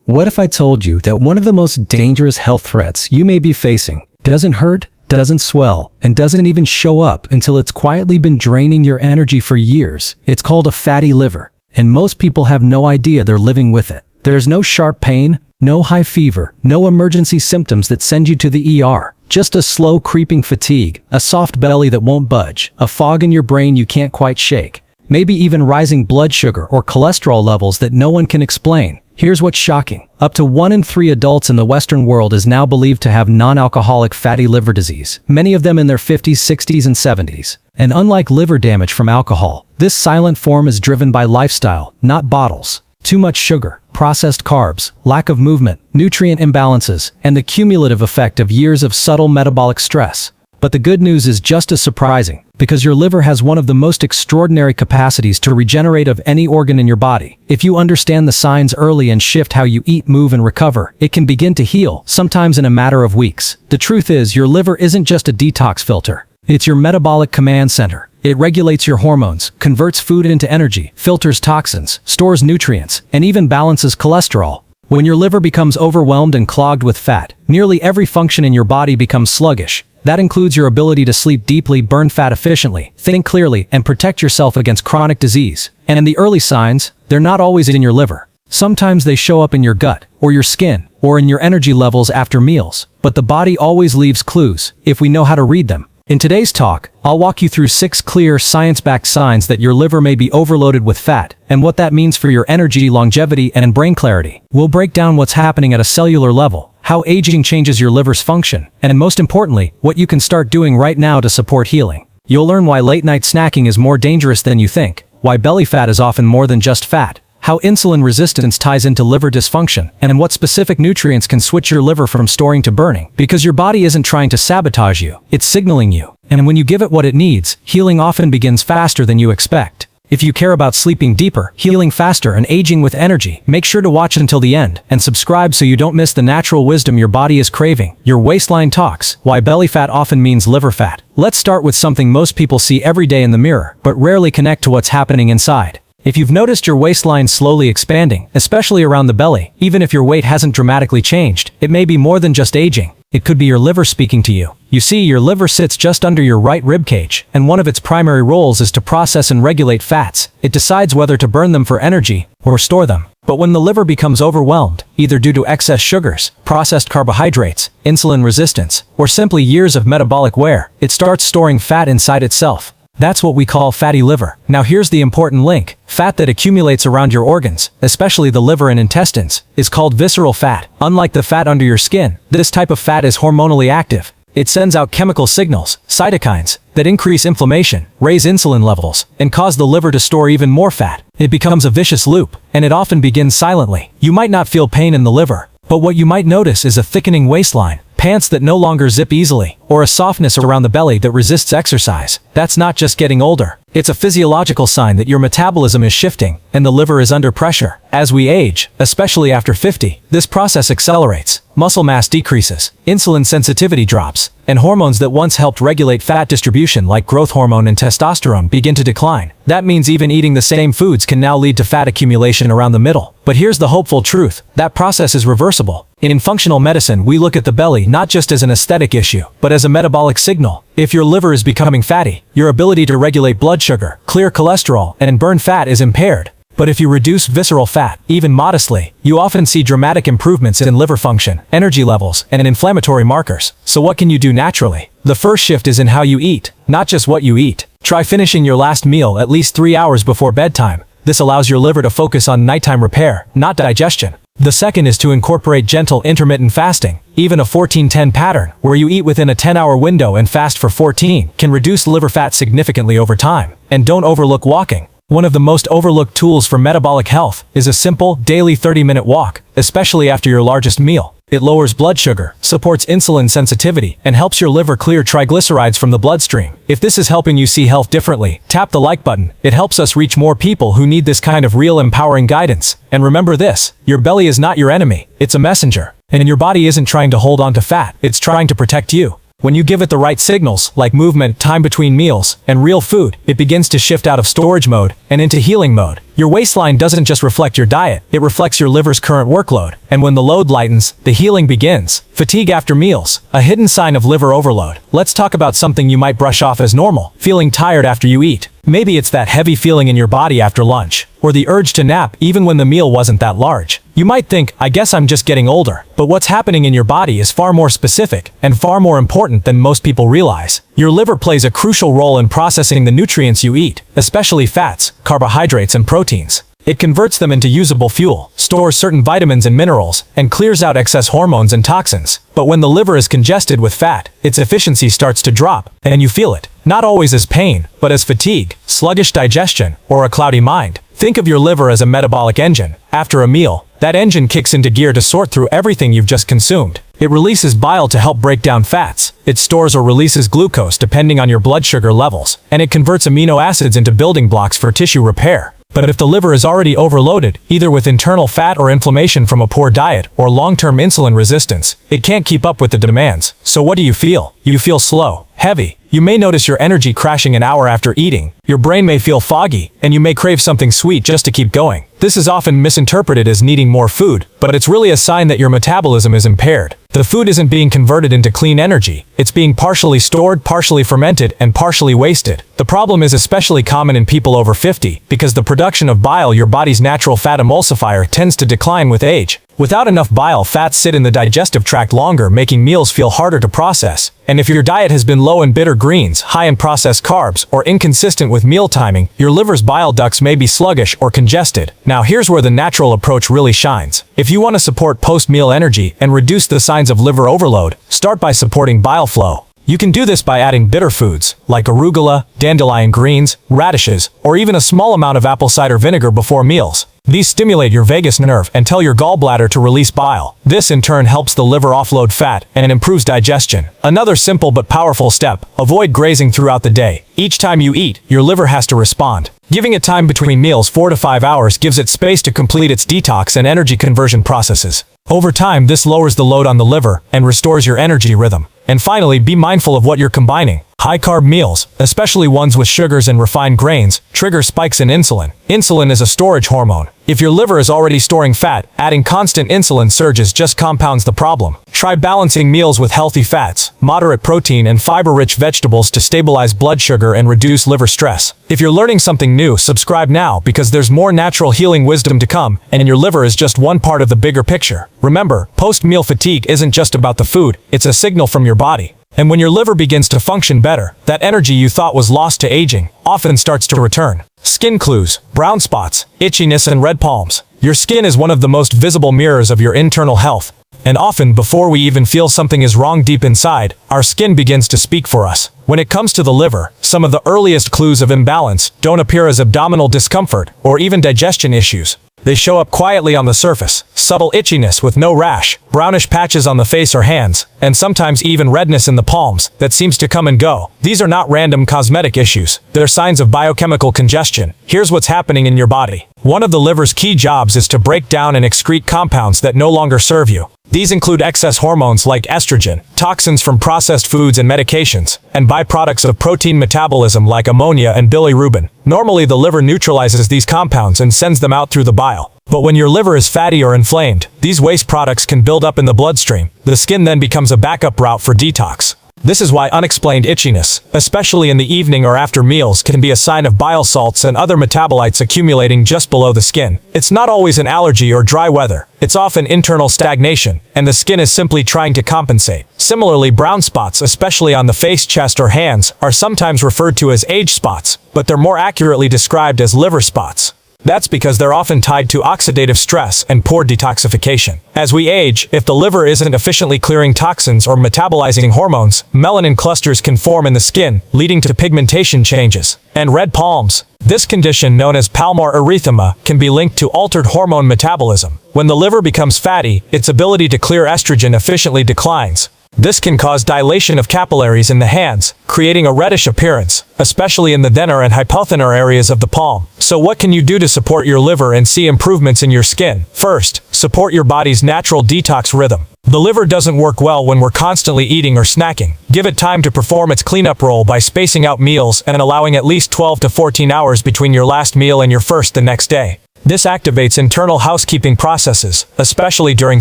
What if I told you that one of the most dangerous health threats you may be facing doesn't hurt, doesn't swell, and doesn't even show up until it's quietly been draining your energy for years? It's called a fatty liver, and most people have no idea they're living with it. There's no sharp pain, no high fever, no emergency symptoms that send you to the ER. Just a slow creeping fatigue, a soft belly that won't budge, a fog in your brain you can't quite shake, maybe even rising blood sugar or cholesterol levels that no one can explain. Here's what's shocking. Up to 1 in 3 adults in the Western world is now believed to have non-alcoholic fatty liver disease, many of them in their 50s, 60s, and 70s. And unlike liver damage from alcohol, this silent form is driven by lifestyle, not bottles. Too much sugar, processed carbs, lack of movement, nutrient imbalances, and the cumulative effect of years of subtle metabolic stress. But the good news is just as surprising, because your liver has one of the most extraordinary capacities to regenerate of any organ in your body. If you understand the signs early and shift how you eat, move, and recover, it can begin to heal, sometimes in a matter of weeks. The truth is, your liver isn't just a detox filter. It's your metabolic command center. It regulates your hormones, converts food into energy, filters toxins, stores nutrients, and even balances cholesterol. When your liver becomes overwhelmed and clogged with fat, nearly every function in your body becomes sluggish. That includes your ability to sleep deeply, burn fat efficiently, think clearly, and protect yourself against chronic disease. And the early signs, they're not always in your liver. Sometimes they show up in your gut, or your skin, or in your energy levels after meals. But the body always leaves clues, if we know how to read them. In today's talk, I'll walk you through 6 clear, science-backed signs that your liver may be overloaded with fat, and what that means for your energy, longevity, and brain clarity. We'll break down what's happening at a cellular level, how aging changes your liver's function, and most importantly, what you can start doing right now to support healing. You'll learn why late-night snacking is more dangerous than you think, why belly fat is often more than just fat, how insulin resistance ties into liver dysfunction, and what specific nutrients can switch your liver from storing to burning. Because your body isn't trying to sabotage you, it's signaling you. And when you give it what it needs, healing often begins faster than you expect. If you care about sleeping deeper, healing faster, and aging with energy, make sure to watch until the end, and subscribe so you don't miss the natural wisdom your body is craving. Your waistline talks, why belly fat often means liver fat. Let's start with something most people see every day in the mirror, but rarely connect to what's happening inside. If you've noticed your waistline slowly expanding, especially around the belly, even if your weight hasn't dramatically changed, it may be more than just aging. It could be your liver speaking to you. You see, your liver sits just under your right rib cage, and one of its primary roles is to process and regulate fats. It decides whether to burn them for energy or store them. But when the liver becomes overwhelmed, either due to excess sugars, processed carbohydrates, insulin resistance, or simply years of metabolic wear, it starts storing fat inside itself. That's what we call fatty liver. Now here's the important link. Fat that accumulates around your organs, especially the liver and intestines, is called visceral fat. Unlike the fat under your skin, this type of fat is hormonally active. It sends out chemical signals, cytokines, that increase inflammation, raise insulin levels, and cause the liver to store even more fat. It becomes a vicious loop, and it often begins silently. You might not feel pain in the liver, but what you might notice is a thickening waistline, pants that no longer zip easily, or a softness around the belly that resists exercise. That's not just getting older. It's a physiological sign that your metabolism is shifting, and the liver is under pressure. As we age, especially after 50, this process accelerates. Muscle mass decreases, insulin sensitivity drops, and hormones that once helped regulate fat distribution like growth hormone and testosterone begin to decline. That means even eating the same foods can now lead to fat accumulation around the middle. But here's the hopeful truth. That process is reversible. In functional medicine, we look at the belly not just as an aesthetic issue, but as a metabolic signal. If your liver is becoming fatty, your ability to regulate blood sugar, clear cholesterol, and burn fat is impaired. But if you reduce visceral fat, even modestly, you often see dramatic improvements in liver function, energy levels, and inflammatory markers. So what can you do naturally? The first shift is in how you eat, not just what you eat. Try finishing your last meal at least 3 hours before bedtime. This allows your liver to focus on nighttime repair, not digestion. The second is to incorporate gentle intermittent fasting. Even a 14-10 pattern, where you eat within a 10-hour window and fast for 14, can reduce liver fat significantly over time. And don't overlook walking. One of the most overlooked tools for metabolic health is a simple, daily 30-minute walk, especially after your largest meal. It lowers blood sugar, supports insulin sensitivity, and helps your liver clear triglycerides from the bloodstream. If this is helping you see health differently, tap the like button. It helps us reach more people who need this kind of real empowering guidance. And remember this, your belly is not your enemy, it's a messenger. And your body isn't trying to hold on to fat, it's trying to protect you. When you give it the right signals, like movement, time between meals, and real food, it begins to shift out of storage mode and into healing mode. Your waistline doesn't just reflect your diet, it reflects your liver's current workload. And when the load lightens, the healing begins. Fatigue after meals, a hidden sign of liver overload. Let's talk about something you might brush off as normal: feeling tired after you eat. Maybe it's that heavy feeling in your body after lunch, or the urge to nap even when the meal wasn't that large. You might think, I guess I'm just getting older. But what's happening in your body is far more specific and far more important than most people realize. Your liver plays a crucial role in processing the nutrients you eat, especially fats, carbohydrates, and proteins. It converts them into usable fuel, stores certain vitamins and minerals, and clears out excess hormones and toxins. But when the liver is congested with fat, its efficiency starts to drop, and you feel it. Not always as pain, but as fatigue, sluggish digestion, or a cloudy mind. Think of your liver as a metabolic engine. After a meal, that engine kicks into gear to sort through everything you've just consumed. It releases bile to help break down fats. It stores or releases glucose depending on your blood sugar levels, and it converts amino acids into building blocks for tissue repair. But if the liver is already overloaded, either with internal fat or inflammation from a poor diet or long-term insulin resistance, it can't keep up with the demands. So what do you feel? You feel slow, heavy. You may notice your energy crashing an hour after eating. Your brain may feel foggy, and you may crave something sweet just to keep going. This is often misinterpreted as needing more food, but it's really a sign that your metabolism is impaired. The food isn't being converted into clean energy. It's being partially stored, partially fermented, and partially wasted. The problem is especially common in people over 50, because the production of bile, your body's natural fat emulsifier, tends to decline with age. Without enough bile, fats sit in the digestive tract longer, making meals feel harder to process. And if your diet has been low in bitter greens, high in processed carbs, or inconsistent with meal timing, your liver's bile ducts may be sluggish or congested. Now here's where the natural approach really shines. If you want to support post-meal energy and reduce the signs of liver overload, start by supporting bile flow. You can do this by adding bitter foods, like arugula, dandelion greens, radishes, or even a small amount of apple cider vinegar before meals. These stimulate your vagus nerve and tell your gallbladder to release bile. This in turn helps the liver offload fat and improves digestion. Another simple but powerful step: avoid grazing throughout the day. Each time you eat, your liver has to respond. Giving it time between meals, 4 to 5 hours, gives it space to complete its detox and energy conversion processes. Over time, this lowers the load on the liver and restores your energy rhythm. And finally, be mindful of what you're combining. High-carb meals, especially ones with sugars and refined grains, trigger spikes in insulin. Insulin is a storage hormone. If your liver is already storing fat, adding constant insulin surges just compounds the problem. Try balancing meals with healthy fats, moderate protein, and fiber-rich vegetables to stabilize blood sugar and reduce liver stress. If you're learning something new, subscribe now, because there's more natural healing wisdom to come, and your liver is just one part of the bigger picture. Remember, post-meal fatigue isn't just about the food, it's a signal from your body. And when your liver begins to function better, that energy you thought was lost to aging often starts to return. Skin clues, brown spots, itchiness, and red palms. Your skin is one of the most visible mirrors of your internal health. And often, before we even feel something is wrong deep inside, our skin begins to speak for us. When it comes to the liver, some of the earliest clues of imbalance don't appear as abdominal discomfort or even digestion issues. They show up quietly on the surface: subtle itchiness with no rash, brownish patches on the face or hands, and sometimes even redness in the palms that seems to come and go. These are not random cosmetic issues. They're signs of biochemical congestion. Here's what's happening in your body. One of the liver's key jobs is to break down and excrete compounds that no longer serve you. These include excess hormones like estrogen, toxins from processed foods and medications, and byproducts of protein metabolism like ammonia and bilirubin. Normally, the liver neutralizes these compounds and sends them out through the bile. But when your liver is fatty or inflamed, these waste products can build up in the bloodstream. The skin then becomes a backup route for detox. This is why unexplained itchiness, especially in the evening or after meals, can be a sign of bile salts and other metabolites accumulating just below the skin. It's not always an allergy or dry weather. It's often internal stagnation, and the skin is simply trying to compensate. Similarly, brown spots, especially on the face, chest, or hands, are sometimes referred to as age spots, but they're more accurately described as liver spots. That's because they're often tied to oxidative stress and poor detoxification. As we age, if the liver isn't efficiently clearing toxins or metabolizing hormones, melanin clusters can form in the skin, leading to pigmentation changes. And red palms. This condition, known as palmar erythema, can be linked to altered hormone metabolism. When the liver becomes fatty, its ability to clear estrogen efficiently declines. This can cause dilation of capillaries in the hands, creating a reddish appearance, especially in the thenar and hypothenar areas of the palm. So what can you do to support your liver and see improvements in your skin? First, support your body's natural detox rhythm. The liver doesn't work well when we're constantly eating or snacking. Give it time to perform its cleanup role by spacing out meals and allowing at least 12 to 14 hours between your last meal and your first the next day. This activates internal housekeeping processes, especially during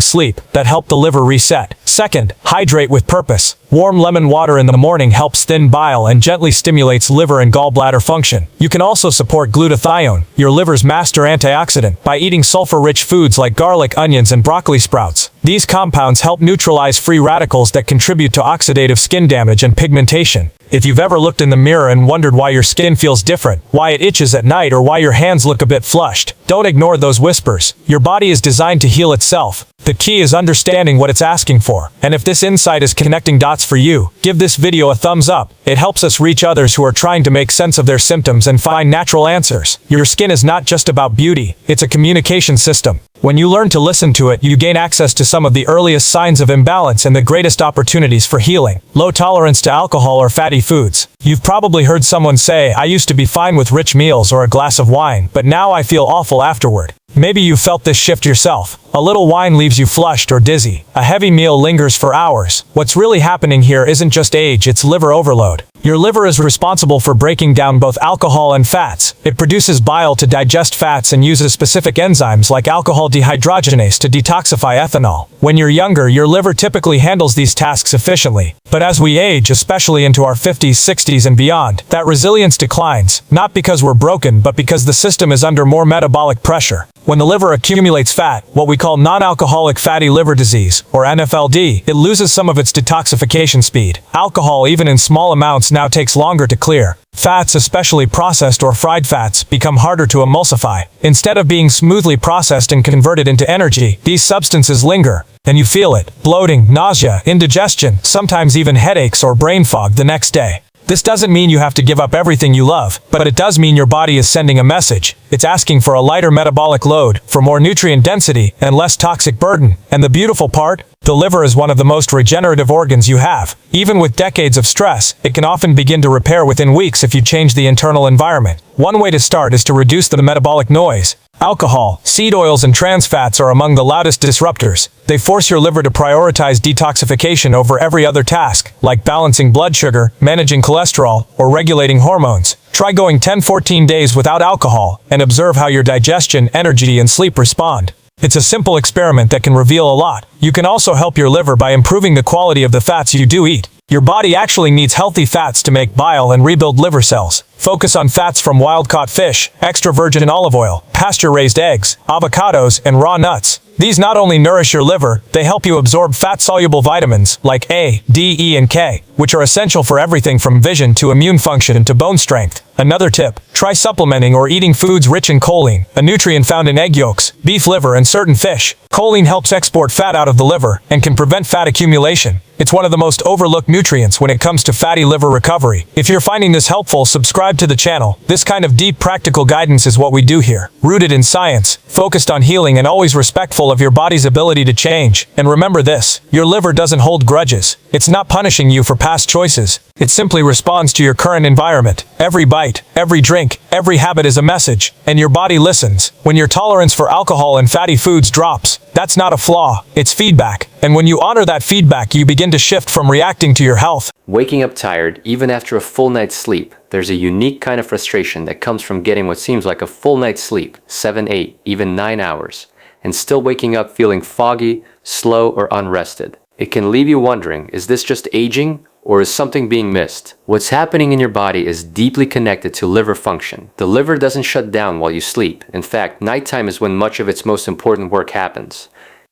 sleep, that help the liver reset. Second, hydrate with purpose. Warm lemon water in the morning helps thin bile and gently stimulates liver and gallbladder function. You can also support glutathione, your liver's master antioxidant, by eating sulfur-rich foods like garlic, onions, and broccoli sprouts. These compounds help neutralize free radicals that contribute to oxidative skin damage and pigmentation. If you've ever looked in the mirror and wondered why your skin feels different, why it itches at night, or why your hands look a bit flushed, don't ignore those whispers. Your body is designed to heal itself. The key is understanding what it's asking for. And if this insight is connecting dots for you, give this video a thumbs up. It helps us reach others who are trying to make sense of their symptoms and find natural answers. Your skin is not just about beauty, it's a communication system. When you learn to listen to it, you gain access to some of the earliest signs of imbalance and the greatest opportunities for healing. Low tolerance to alcohol or fatty foods. You've probably heard someone say, "I used to be fine with rich meals or a glass of wine, but now I feel awful afterward." Maybe you felt this shift yourself. A little wine leaves you flushed or dizzy. A heavy meal lingers for hours. What's really happening here isn't just age, it's liver overload. Your liver is responsible for breaking down both alcohol and fats. It produces bile to digest fats and uses specific enzymes like alcohol dehydrogenase to detoxify ethanol. When you're younger, your liver typically handles these tasks efficiently. But as we age, especially into our 50s, 60s, and beyond, that resilience declines, not because we're broken, but because the system is under more metabolic pressure. When the liver accumulates fat, what we call non-alcoholic fatty liver disease, or NAFLD, it loses some of its detoxification speed. Alcohol, even in small amounts, now takes longer to clear. Fats, especially processed or fried fats, become harder to emulsify. Instead of being smoothly processed and converted into energy, these substances linger, and you feel it: bloating, nausea, indigestion, sometimes even headaches or brain fog the next day. This doesn't mean you have to give up everything you love, but it does mean your body is sending a message. It's asking for a lighter metabolic load, for more nutrient density, and less toxic burden. And the beautiful part? The liver is one of the most regenerative organs you have. Even with decades of stress, it can often begin to repair within weeks if you change the internal environment. One way to start is to reduce the metabolic noise. Alcohol, seed oils, and trans fats are among the loudest disruptors. They force your liver to prioritize detoxification over every other task, like balancing blood sugar, managing cholesterol, or regulating hormones. Try going 10-14 days without alcohol and observe how your digestion, energy, and sleep respond. It's a simple experiment that can reveal a lot. You can also help your liver by improving the quality of the fats you do eat. Your body actually needs healthy fats to make bile and rebuild liver cells. Focus on fats from wild-caught fish, extra virgin olive oil, pasture-raised eggs, avocados, and raw nuts. These not only nourish your liver, they help you absorb fat-soluble vitamins like A, D, E, and K, which are essential for everything from vision to immune function to bone strength. Another tip: try supplementing or eating foods rich in choline, a nutrient found in egg yolks, beef liver, and certain fish. Choline helps export fat out of the liver and can prevent fat accumulation. It's one of the most overlooked nutrients when it comes to fatty liver recovery. If you're finding this helpful, subscribe to the channel. This kind of deep practical guidance is what we do here. Rooted in science, focused on healing, and always respectful of your body's ability to change. And remember this: your liver doesn't hold grudges. It's not punishing you for past choices. It simply responds to your current environment. Every bite, every drink, every habit is a message, and your body listens. When your tolerance for alcohol and fatty foods drops, that's not a flaw, it's feedback. And when you honor that feedback, you begin to shift from reacting to your health. Waking up tired, even after a full night's sleep, there's a unique kind of frustration that comes from getting what seems like a full night's sleep, 7, 8, even 9 hours, and still waking up feeling foggy, slow, or unrested. It can leave you wondering, is this just aging, or is something being missed? What's happening in your body is deeply connected to liver function. The liver doesn't shut down while you sleep. In fact, nighttime is when much of its most important work happens.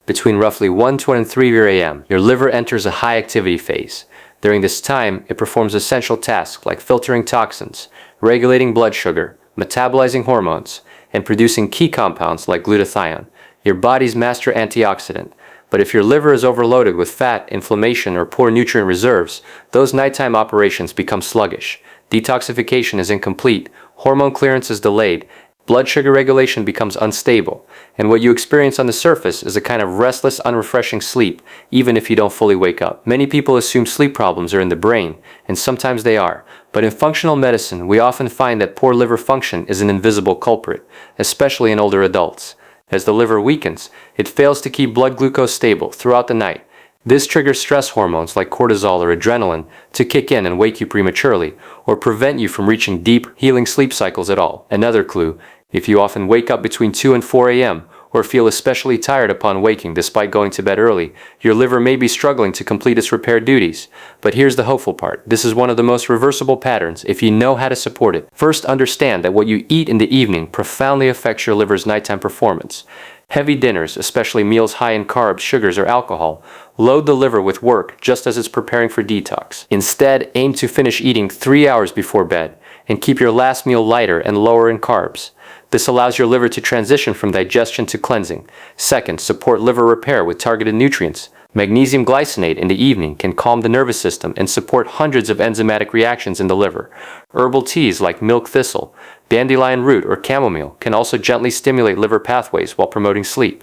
Between roughly 1, 2, and 3 a.m., your liver enters a high activity phase. During this time, it performs essential tasks like filtering toxins, regulating blood sugar, metabolizing hormones, and producing key compounds like glutathione, your body's master antioxidant. But if your liver is overloaded with fat, inflammation, or poor nutrient reserves, those nighttime operations become sluggish. Detoxification is incomplete, hormone clearance is delayed, blood sugar regulation becomes unstable, and what you experience on the surface is a kind of restless, unrefreshing sleep, even if you don't fully wake up. Many people assume sleep problems are in the brain, and sometimes they are. But in functional medicine, we often find that poor liver function is an invisible culprit, especially in older adults. As the liver weakens, it fails to keep blood glucose stable throughout the night, This triggers stress hormones like cortisol or adrenaline to kick in and wake you prematurely, or prevent you from reaching deep, healing sleep cycles at all. Another clue, if you often wake up between 2 and 4 a.m., or feel especially tired upon waking despite going to bed early, your liver may be struggling to complete its repair duties. But here's the hopeful part. This is one of the most reversible patterns if you know how to support it. First, understand that what you eat in the evening profoundly affects your liver's nighttime performance. Heavy dinners, especially meals high in carbs, sugars, or alcohol, load the liver with work just as it's preparing for detox. Instead, aim to finish eating 3 hours before bed and keep your last meal lighter and lower in carbs. This allows your liver to transition from digestion to cleansing. Second, support liver repair with targeted nutrients. Magnesium glycinate in the evening can calm the nervous system and support hundreds of enzymatic reactions in the liver. Herbal teas like milk thistle, dandelion root, or chamomile can also gently stimulate liver pathways while promoting sleep.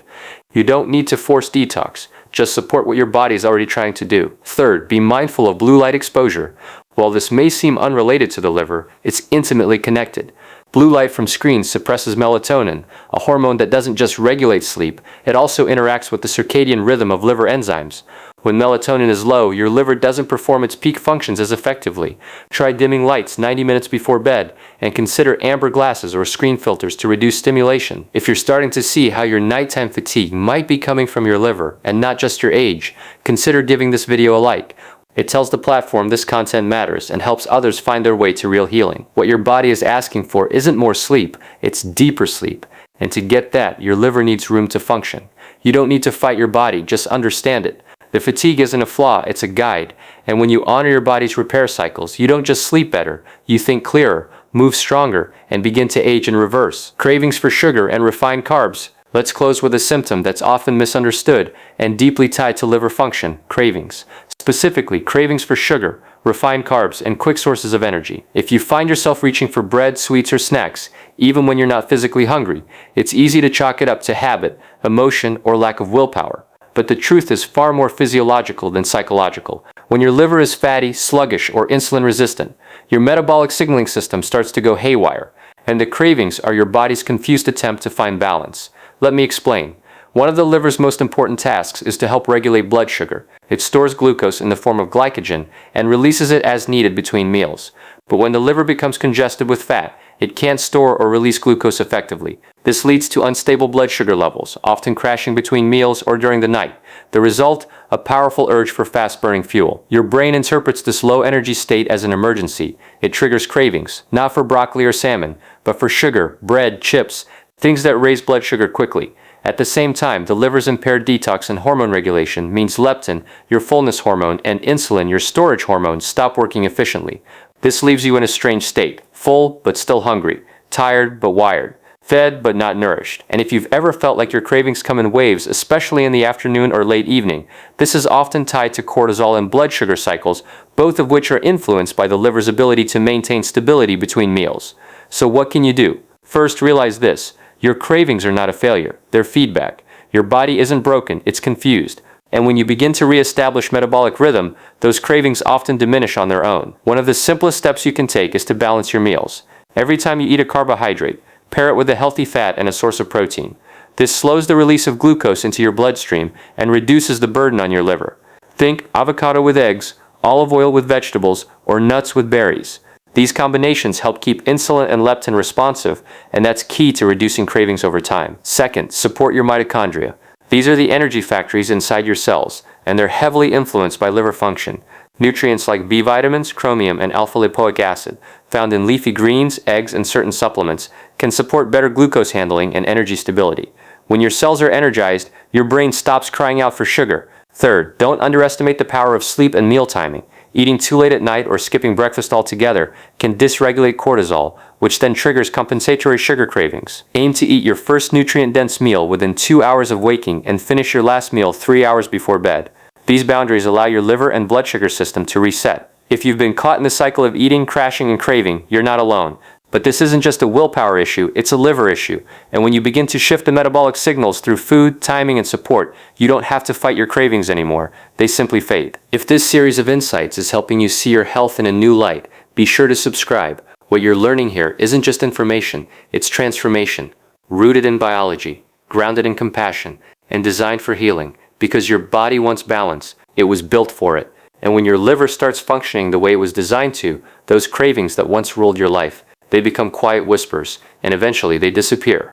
You don't need to force detox, just support what your body is already trying to do. Third, be mindful of blue light exposure. While this may seem unrelated to the liver, it's intimately connected. Blue light from screens suppresses melatonin, a hormone that doesn't just regulate sleep, it also interacts with the circadian rhythm of liver enzymes. When melatonin is low, your liver doesn't perform its peak functions as effectively. Try dimming lights 90 minutes before bed, and consider amber glasses or screen filters to reduce stimulation. If you're starting to see how your nighttime fatigue might be coming from your liver, and not just your age, consider giving this video a like. It tells the platform this content matters and helps others find their way to real healing. What your body is asking for isn't more sleep, it's deeper sleep. And to get that, your liver needs room to function. You don't need to fight your body, just understand it. The fatigue isn't a flaw, it's a guide. And when you honor your body's repair cycles, you don't just sleep better, you think clearer, move stronger, and begin to age in reverse. Cravings for sugar and refined carbs. Let's close with a symptom that's often misunderstood and deeply tied to liver function: cravings. Specifically, cravings for sugar, refined carbs, and quick sources of energy. If you find yourself reaching for bread, sweets, or snacks, even when you're not physically hungry, it's easy to chalk it up to habit, emotion, or lack of willpower. But the truth is far more physiological than psychological. When your liver is fatty, sluggish, or insulin resistant, your metabolic signaling system starts to go haywire, and the cravings are your body's confused attempt to find balance. Let me explain. One of the liver's most important tasks is to help regulate blood sugar. It stores glucose in the form of glycogen and releases it as needed between meals. But when the liver becomes congested with fat, it can't store or release glucose effectively. This leads to unstable blood sugar levels, often crashing between meals or during the night. The result? A powerful urge for fast-burning fuel. Your brain interprets this low-energy state as an emergency. It triggers cravings, not for broccoli or salmon, but for sugar, bread, chips, things that raise blood sugar quickly. At the same time, the liver's impaired detox and hormone regulation means leptin, your fullness hormone, and insulin, your storage hormone, stop working efficiently. This leaves you in a strange state, full but still hungry, tired but wired, fed but not nourished. And if you've ever felt like your cravings come in waves, especially in the afternoon or late evening, this is often tied to cortisol and blood sugar cycles, both of which are influenced by the liver's ability to maintain stability between meals. So what can you do? First, realize this. Your cravings are not a failure, they're feedback. Your body isn't broken, it's confused. And when you begin to re-establish metabolic rhythm, those cravings often diminish on their own. One of the simplest steps you can take is to balance your meals. Every time you eat a carbohydrate, pair it with a healthy fat and a source of protein. This slows the release of glucose into your bloodstream and reduces the burden on your liver. Think avocado with eggs, olive oil with vegetables, or nuts with berries. These combinations help keep insulin and leptin responsive, and that's key to reducing cravings over time. Second, support your mitochondria. These are the energy factories inside your cells, and they're heavily influenced by liver function. Nutrients like B vitamins, chromium, and alpha-lipoic acid, found in leafy greens, eggs, and certain supplements, can support better glucose handling and energy stability. When your cells are energized, your brain stops crying out for sugar. Third, don't underestimate the power of sleep and meal timing. Eating too late at night or skipping breakfast altogether can dysregulate cortisol, which then triggers compensatory sugar cravings. Aim to eat your first nutrient-dense meal within 2 hours of waking and finish your last meal 3 hours before bed. These boundaries allow your liver and blood sugar system to reset. If you've been caught in the cycle of eating, crashing, and craving, you're not alone. But this isn't just a willpower issue, it's a liver issue. And when you begin to shift the metabolic signals through food, timing, and support, you don't have to fight your cravings anymore. They simply fade. If this series of insights is helping you see your health in a new light, be sure to subscribe. What you're learning here isn't just information, it's transformation. Rooted in biology, grounded in compassion, and designed for healing. because your body wants balance. It was built for it. And when your liver starts functioning the way it was designed to, those cravings that once ruled your life, they become quiet whispers, and eventually they disappear.